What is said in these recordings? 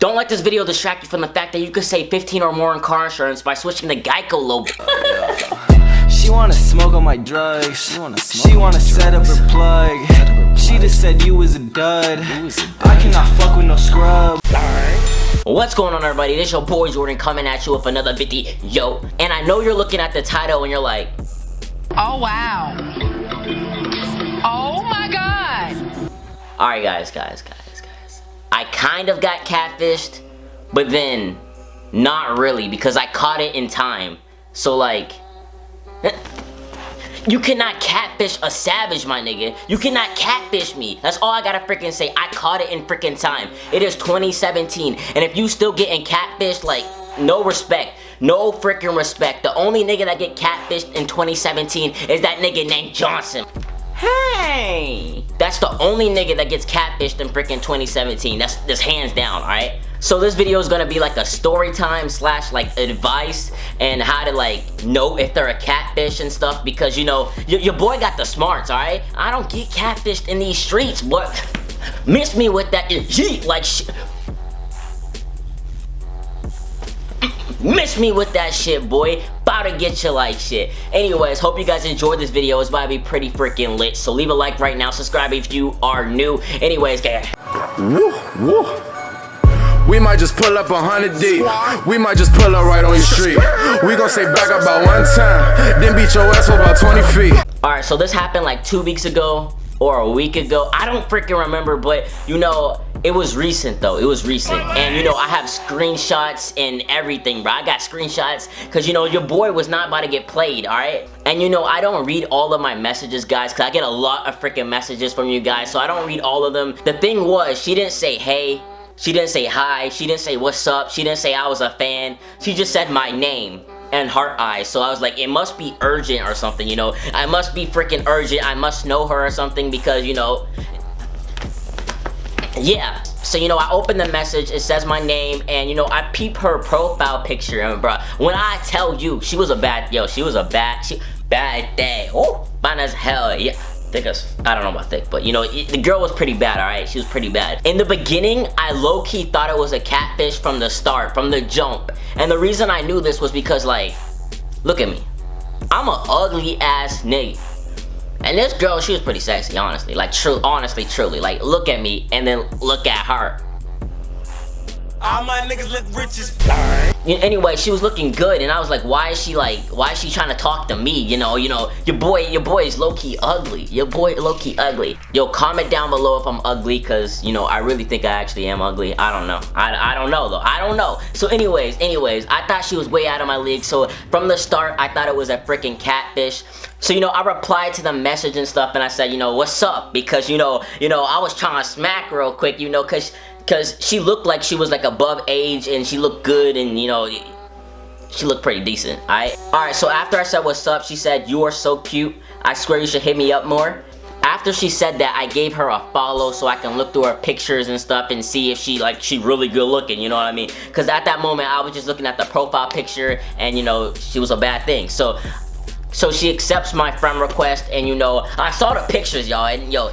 Don't let this video distract you from the fact that you could save 15 or more in car insurance by switching to Geico logo. She wanna smoke on my drugs. She wanna set up her plug. She just said you was a dud. I cannot fuck with no scrub. What's going on, everybody? This your boy Jordan coming at you with another video. And I know you're looking at the title and you're like, oh wow. Oh my god. Alright guys. I kind of got catfished, but then not really because I caught it in time. So like, you cannot catfish a savage, my nigga. You cannot catfish me. That's all I gotta freaking say. I caught it in freaking time. It is 2017, and if you still getting catfished, like, no respect. No freaking respect. The only nigga that get catfished in 2017 is that nigga named Johnson. Hey! That's the only nigga that gets catfished in freaking 2017. That's hands down, alright? So this video is gonna be like a story time slash like advice and how to like know if they're a catfish and stuff, because you know, your boy got the smarts, alright? I don't get catfished in these streets, but miss me with that yeet like shit. Miss me with that shit, boy. About to get you like shit. Anyways, hope you guys enjoyed this video. It's about to be pretty freaking lit. So leave a like right now. Subscribe if you are new. Anyways, guys. Woo, woo. We might just pull up 100 deep. We might just pull up right on your street. We gon' say back about one time, then beat your ass for about 20 feet. Alright, so this happened like 2 weeks ago or a week ago. I don't freaking remember, but you know, it was recent though. It was recent. And you know, I have screenshots and everything, bro. I got screenshots because you know, your boy was not about to get played, alright? And you know, I don't read all of my messages, guys, because I get a lot of freaking messages from you guys, so I don't read all of them. The thing was, she didn't say hey. She didn't say hi. She didn't say what's up. She didn't say I was a fan. She just said my name and heart eyes. So I was like, it must be urgent or something, you know. I must be freaking urgent. I must know her or something because, you know, yeah. So, you know, I opened the message, it says my name, and, you know, I peep her profile picture, and, bro, when I tell you, she was a bad day. Oh, fine as hell, yeah. Thick as, I don't know about thick, but, you know, the girl was pretty bad, alright? She was pretty bad. In the beginning, I low-key thought it was a catfish from the start, from the jump. And the reason I knew this was because, like, look at me. I'm an ugly-ass nigga. And this girl, she was pretty sexy, honestly. Like, honestly, truly. Like, look at me, and then look at her. All my niggas look rich as Anyway, she was looking good, and I was like, why is she trying to talk to me? You know, your boy is low-key ugly. Your boy low-key ugly. Yo, comment down below if I'm ugly, cause you know, I really think I actually am ugly. I don't know. I don't know though. I don't know. So anyways, I thought she was way out of my league. So from the start, I thought it was a freaking catfish. So, you know, I replied to the message and stuff, and I said, you know, what's up? Because, you know, I was trying to smack real quick, you know, cause she looked like she was like above age, and she looked good, and you know, she looked pretty decent, alright, so after I said what's up, she said, you are so cute, I swear you should hit me up more. After she said that, I gave her a follow so I can look through her pictures and stuff and see if she really good looking, you know what I mean? Because at that moment, I was just looking at the profile picture, and you know, she was a bad thing. So she accepts my friend request, and you know, I saw the pictures, y'all, and yo,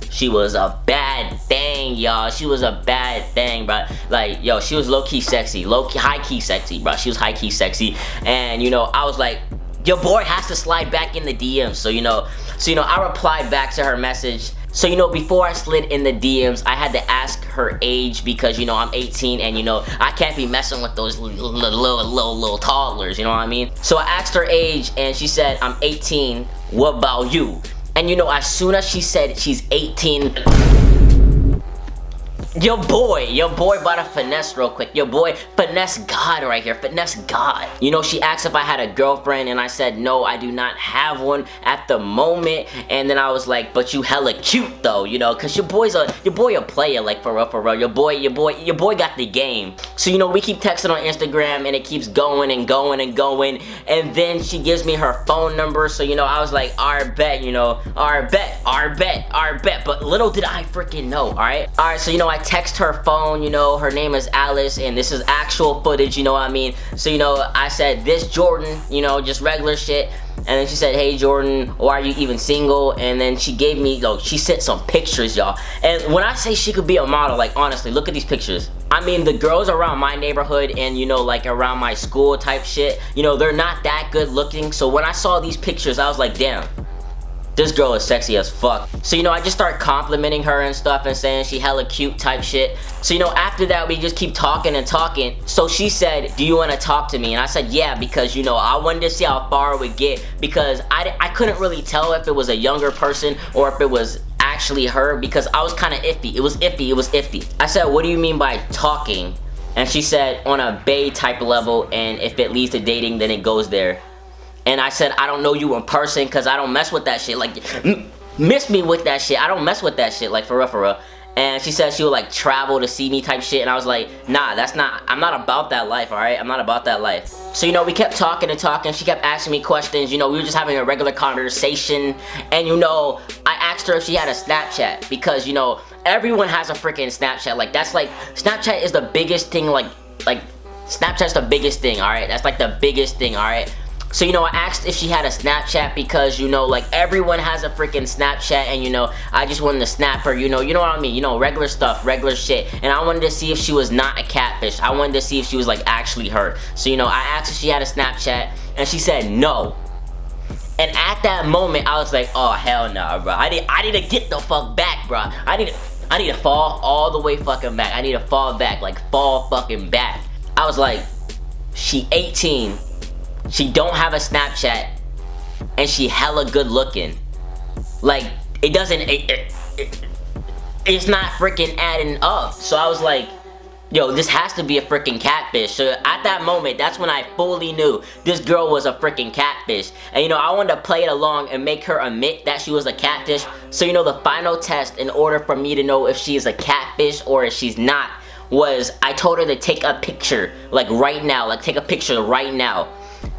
she was a bad thing, y'all. She was a bad thing, bro. Like, yo, she was low-key sexy. Low-key, high-key sexy, bro. She was high-key sexy. And, you know, I was like, your boy has to slide back in the DMs. So, you know, I replied back to her message. So, you know, before I slid in the DMs, I had to ask her age because, you know, I'm 18 and, you know, I can't be messing with those little toddlers, you know what I mean? So I asked her age and she said, I'm 18, what about you? And you know, as soon as she said she's 18, your boy about to finesse real quick. Your boy, finesse God right here, finesse God. You know, she asked if I had a girlfriend, and I said, no, I do not have one at the moment. And then I was like, but you hella cute though, you know, cause your boy a player, like for real. Your boy got the game. So, you know, we keep texting on Instagram, and it keeps going and going and going. And then she gives me her phone number, so, you know, I was like, alright, bet, you know, alright, bet. But little did I freaking know, alright? Alright, so, you know, I text her phone, you know, her name is Alice, and this is actual footage, you know what I mean? So, you know, I said, this Jordan, you know, just regular shit. And then she said, hey Jordan, why are you even single? And then she gave me, she sent some pictures, y'all. And when I say she could be a model, like, honestly, look at these pictures. I mean, the girls around my neighborhood and, you know, like around my school type shit, you know, they're not that good looking. So when I saw these pictures, I was like, damn, this girl is sexy as fuck. So, you know, I just start complimenting her and stuff and saying she hella cute type shit. So, you know, after that, we just keep talking and talking. So she said, do you want to talk to me? And I said, yeah, because, you know, I wanted to see how far it would get, because I couldn't really tell if it was a younger person or if it was actually her, because I was kind of iffy. It was iffy. I said, what do you mean by talking? And she said, on a bae type level, and if it leads to dating, then it goes there. And I said, I don't know you in person, because I don't mess with that shit. Like, miss me with that shit. I don't mess with that shit, like, for real, for real. And she said she would, like, travel to see me type shit. And I was like, nah, I'm not about that life, alright? I'm not about that life. So, you know, we kept talking and talking. She kept asking me questions. You know, we were just having a regular conversation. And, you know, I asked her if she had a Snapchat. Because, you know, everyone has a freaking Snapchat. Like, that's, like, Snapchat is the biggest thing, like, Snapchat's the biggest thing, alright? That's, like, the biggest thing, alright? So, you know, I asked if she had a Snapchat because, you know, like, everyone has a freaking Snapchat, and, you know, I just wanted to snap her, you know what I mean? You know, regular stuff, regular shit. And I wanted to see if she was not a catfish. I wanted to see if she was, like, actually her. So, you know, I asked if she had a Snapchat, and she said no. And at that moment, I was like, oh, hell nah, bro. I need to get the fuck back, bro. I need to fall all the way fucking back. I need to fall back, like, fall fucking back. I was like, she 18. She don't have a Snapchat, and she hella good looking. Like, it doesn't, it's not freaking adding up. So I was like, yo, this has to be a freaking catfish. So at that moment, that's when I fully knew this girl was a freaking catfish. And, you know, I wanted to play it along and make her admit that she was a catfish. So, you know, the final test in order for me to know if she is a catfish or if she's not was, I told her to take a picture, like, right now. Like, take a picture right now.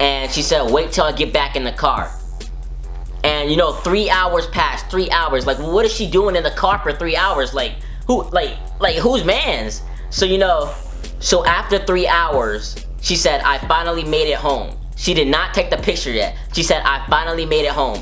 And she said, wait till I get back in the car. And, you know, 3 hours passed. 3 hours. Like, what is she doing in the car for 3 hours? Like, whose man's? So, you know, so after 3 hours, she said, I finally made it home. She did not take the picture yet. She said, I finally made it home.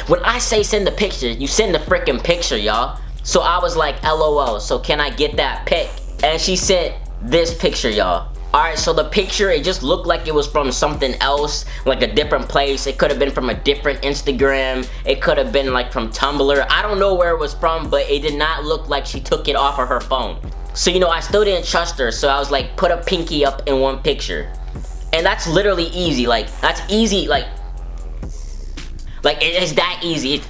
When I say send the picture, you send the freaking picture, y'all. So I was like, LOL, so can I get that pic? And she sent this picture, y'all. Alright, so the picture, it just looked like it was from something else, like a different place. It could have been from a different Instagram. It could have been like from Tumblr. I don't know where it was from, but it did not look like she took it off of her phone. So, you know, I still didn't trust her, so I was like, put a pinky up in one picture. And that's literally easy, like, that's easy, like it's that easy.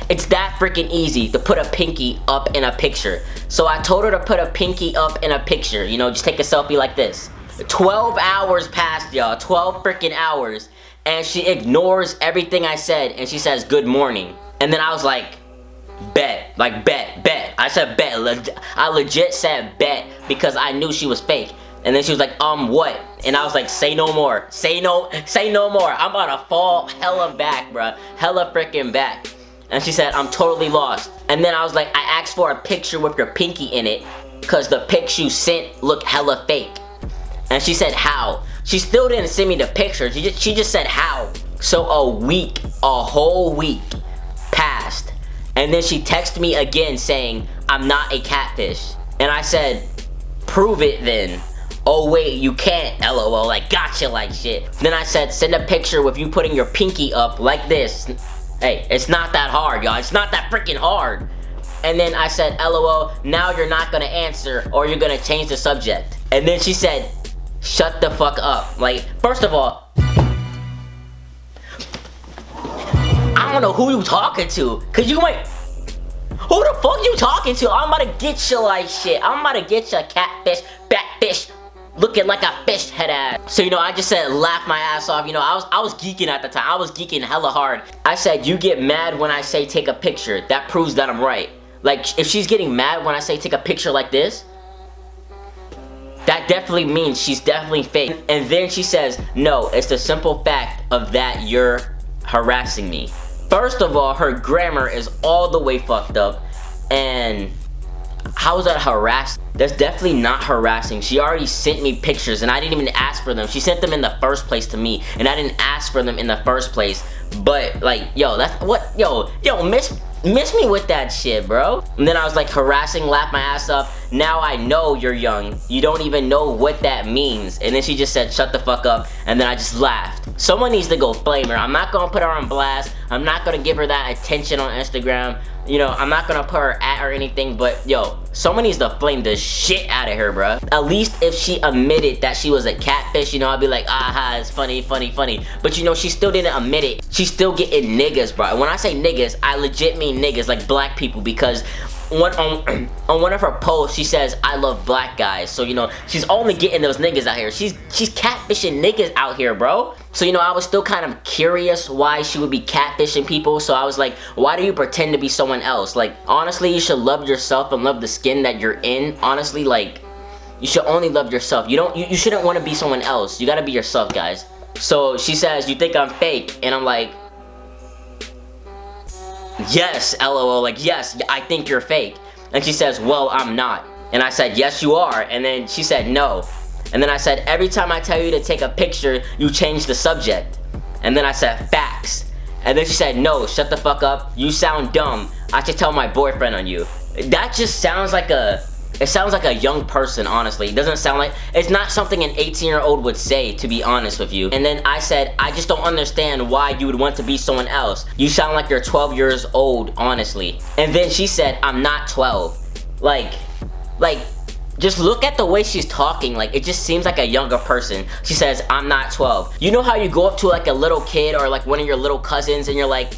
It's that freaking easy to put a pinky up in a picture. So I told her to put a pinky up in a picture, you know, just take a selfie like this. 12 hours passed, y'all, 12 freaking hours. And she ignores everything I said, and she says, good morning. And then I was like, bet. I said bet. I legit said bet because I knew she was fake. And then she was like, what? And I was like, say no more. Say no more. I'm about to fall hella back, bruh. Hella freaking back. And she said, I'm totally lost. And then I was like, I asked for a picture with your pinky in it because the pics you sent look hella fake. And she said, how? She still didn't send me the picture. She just said, how? So a whole week passed. And then she texted me again saying, I'm not a catfish. And I said, prove it then. Oh wait, you can't, LOL, like gotcha like shit. Then I said, send a picture with you putting your pinky up like this. Hey, it's not that hard, y'all. It's not that freaking hard. And then I said, LOL, now you're not gonna answer or you're gonna change the subject. And then she said, shut the fuck up. Like, first of all, I don't know who you talking to. Cause you might, who the fuck you talking to? I'm about to get you like shit. I'm about to get you a catfish, batfish, looking like a fish head ass. So, you know, I just said laugh my ass off. You know, I was geeking at the time. I was geeking hella hard. I said, you get mad when I say take a picture. That proves that I'm right. Like, if she's getting mad when I say take a picture like this, that definitely means she's definitely fake. And then she says, no, it's the simple fact of that you're harassing me. First of all, her grammar is all the way fucked up. And how is that harassing? That's definitely not harassing. She already sent me pictures and I didn't even ask for them. She sent them in the first place to me and I didn't ask for them in the first place. But like, yo, that's what, yo, miss me with that shit, bro. And then I was like harassing, laugh my ass up. Now I know you're young. You don't even know what that means. And then she just said, shut the fuck up. And then I just laughed. Someone needs to go flame her. I'm not gonna put her on blast. I'm not gonna give her that attention on Instagram. You know, I'm not gonna put her at or anything, but yo, someone needs to flame the shit out of her, bro. At least if she admitted that she was a catfish, you know, I'd be like, aha, it's funny. But you know, she still didn't admit it. She's still getting niggas, bro. And when I say niggas, I legit mean niggas, like black people, because on one of her posts, she says, I love black guys. So, you know, she's only getting those niggas out here. She's catfishing niggas out here, bro. So, you know, I was still kind of curious why she would be catfishing people. So I was like, why do you pretend to be someone else? Like, honestly, you should love yourself and love the skin that you're in. Honestly, like, you should only love yourself. You shouldn't want to be someone else. You gotta be yourself, guys. So she says, you think I'm fake? And I'm like, yes, LOL, like, yes, I think you're fake. And she says, well, I'm not. And I said, yes, you are. And then she said, no. And then I said, every time I tell you to take a picture, you change the subject. And then I said, facts. And then she said, no, shut the fuck up. You sound dumb. I should tell my boyfriend on you. That just sounds like it sounds like a young person, honestly. It doesn't sound like, it's not something an 18-year-old would say, to be honest with you. And then I said, I just don't understand why you would want to be someone else. You sound like you're 12 years old, honestly. And then she said, I'm not 12. Like, just look at the way she's talking. Like, it just seems like a younger person. She says, I'm not 12. You know how you go up to like a little kid or like one of your little cousins and you're like,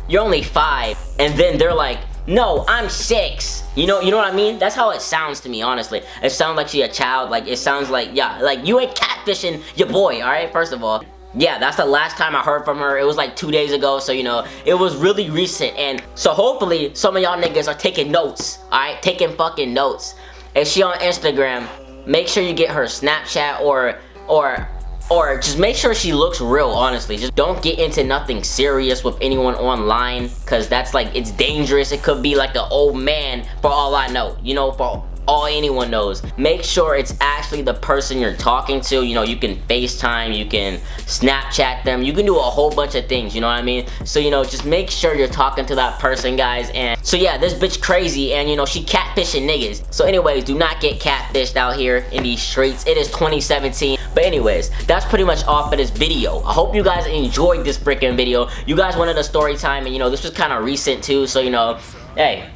you're only 5. And then they're like, no, I'm 6. You know what I mean? That's how it sounds to me, honestly. It sounds like she a child. Like, it sounds like, yeah, like you ain't catfishing your boy, alright? First of all. Yeah, that's the last time I heard from her. It was like 2 days ago, so you know, it was really recent. And so hopefully some of y'all niggas are taking notes, alright? Taking fucking notes. If she on Instagram, make sure you get her Snapchat or just make sure she looks real, honestly. Just don't get into nothing serious with anyone online, because that's like, it's dangerous. It could be like an old man for all I know, you know, for all anyone knows. Make sure it's actually the person you're talking to. You know, you can FaceTime, you can Snapchat them, you can do a whole bunch of things, you know what I mean? So, you know, just make sure you're talking to that person, guys. And so yeah, this bitch crazy, and you know, she catfishing niggas. So anyways, do not get catfished out here in these streets. It is 2017. But anyways, that's pretty much all for this video. I hope you guys enjoyed this freaking video. You guys wanted a story time, and you know, this was kind of recent too, so you know, hey,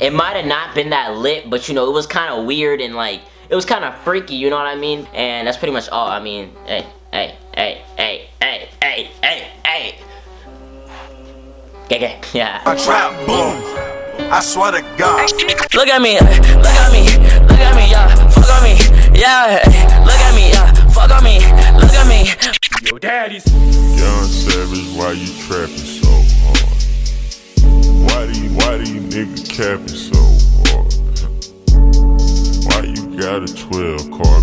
it might have not been that lit, but you know, it was kind of weird and like, it was kind of freaky, you know what I mean? And that's pretty much all. I mean, hey. Yeah. A trap boom. I swear to God. Look at me, yeah. Fuck on me, yeah. Look at me, yeah. Fuck on me, look at me. Yo, daddy's. Young Savage, why you trapping so hard? Why do you niggas capping so hard? Why you got a 12 car